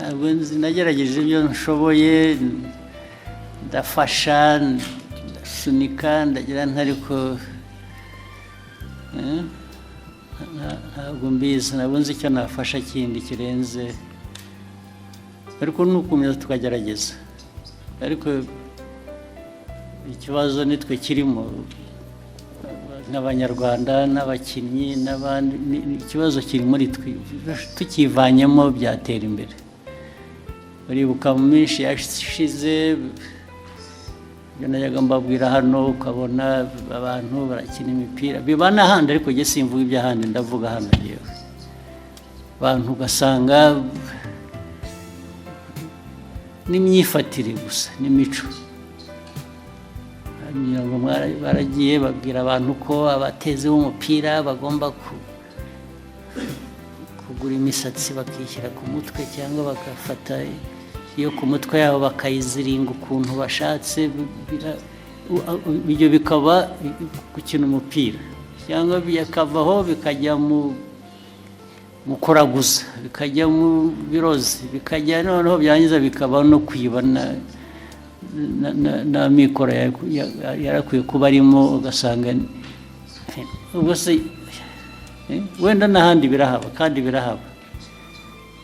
nagerageje ibyo nshoboye ndafasha ndasunika ndagira ntariko ntabwo mbizi nabunze icyo nafasha kindi kirenze ariko nukomeza tukagerageza ariko ikibazo nitwe kirimo n'abanyarwanda n'abakinnyi n'abandi ikibazo kiri muri twe tukivanyemo byatera imbere uribuka mu minsi yashize najyaga mbabwira hano ukabona abantu barakina imipira biba n'ahandi ariko njye simvuga iby'ahandi ndavuga hano yewe abantu ugasanga n'imyifatire gusa n'imico baragiye babwira abantu ko abateze b'umupira bagomba kugura imisatsi bakishyira ku mutwe cyangwa bagafata iyo ku mutwe yabo bakayiziringa ukuntu bashatse ibyo bikaba gukina umupira cyangwa bikavaho bikajya mu kuraguza bikajya mu birozi bikajya noneho byangiza bikaba no kwibana na mikoro yarakwiye kuba arimo ugasanga ubwo se wenda n'ahandi birahaba kandi birahaba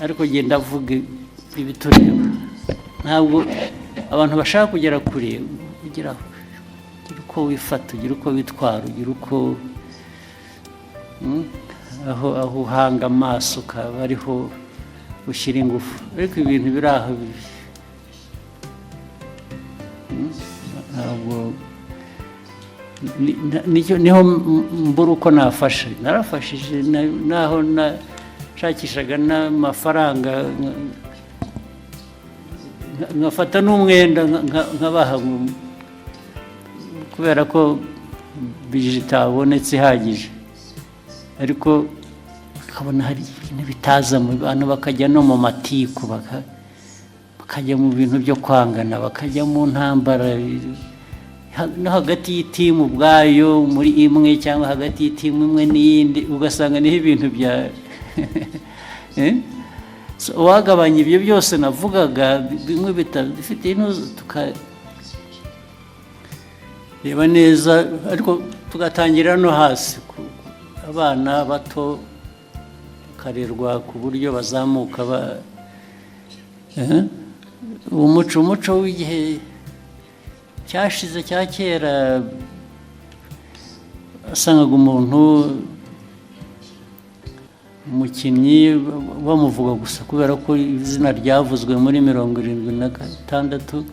ariko genda avuga ibitureba ntabwo abantu bashaka kugera kure ugira uko wifata ugira uko witwara ugira uko aho uhanga amaso ukaba ariho ushyira ingufu ariko ibintu biri aho ntabwo niho mbura uko nafashe narafashije naho nashakishaga n'amafaranga nkafata n'umwenda nkabaha kubera ko bije itabonetse ihagije ariko ukabona hari ibintu bitaza mu bantu bakajya no mu matiku bakajya mu bintu byo kwangana bakajya mu ntambara no hagati y'itimu ubwayo muri imwe cyangwa hagati y'itimu imwe n'iyindi ugasanga niho ibintu bya wagabanya ibyo byose navugaga bimwe bifite intuzo tukareba neza ariko tugatangira no hasi abana bato bakarerwa ku buryo bazamuka umuco w'igihe cyashize cya kera wasangaga umuntu umukinnyi bamuvuga gusa kubera ko izina ryavuzwe muri 76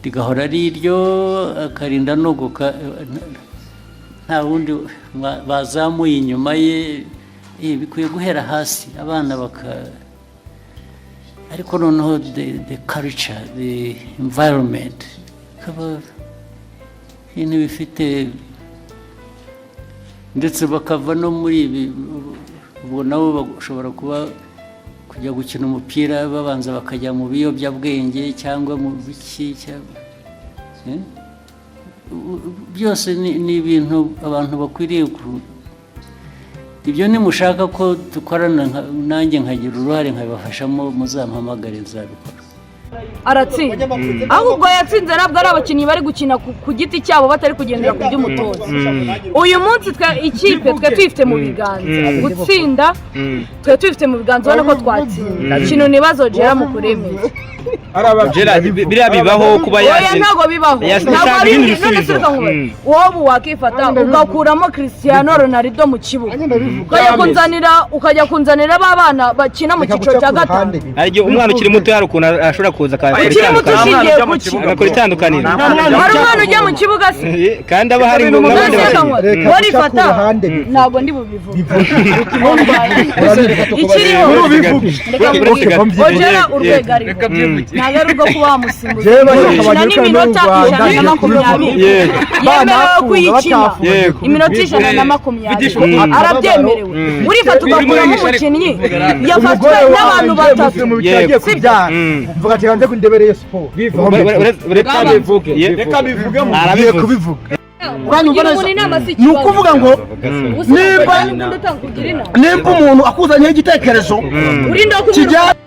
rigahora ari iryo akarinda no nta wundi bazamuye inyuma ye bikwiye guhera hasi abana ariko noneho the culture the environment kaba ibintu bifite ndetse bakava no muri ibi ubwo nabo bashobora kujya gukina umupira babanza bakajya mu biyobyabwenge cyangwa mu biki byose ni ibintu abantu bakwiriye ibyo nimushaka ko dukorana nanjye nkagira uruhare nkabibafashamo muzampamagare nzabikora aratsinda ahubwo yatsinze nabwo ari abakinnyi bari gukina ku giti cyabo batari kugendera ku by'umutoza uyu munsi ikipe twe tuyifite mu biganza gutsinda twe tuyifite mu biganza ubona ko twatsinda ikintu nibazo Gera mu kuremeza biriya bibaho kuba yatsinda ntabwo bibaho ntabwo ari none se wowe wakifata ugakuramo Cristiano Ronaldo mu kibuga ukajya kunzanira abana bakina mu cyiciro cya gatanu ariko umwana ukiri muto hari ukuntu ashobora kuza akakora itandukaniro hari umwana ujya mu kibuga se kandi aba hari n'abandi barifata ntabwo ndi bubivuga ikiriho Ojera urwegari ntabwo ari ubwo kuba wamusimbuza n'iminota 120 yemerewe kuyikina iminota 120 arabyemerewe urifata ugakuramo umukinnyi yafatwe n'abantu batatu mvuga ati hanze kundebereye siporo reka bivuge arabiye kubivuga ni ukuvuga ngo nimba umuntu akuzanyeho igitekerezo kijyanye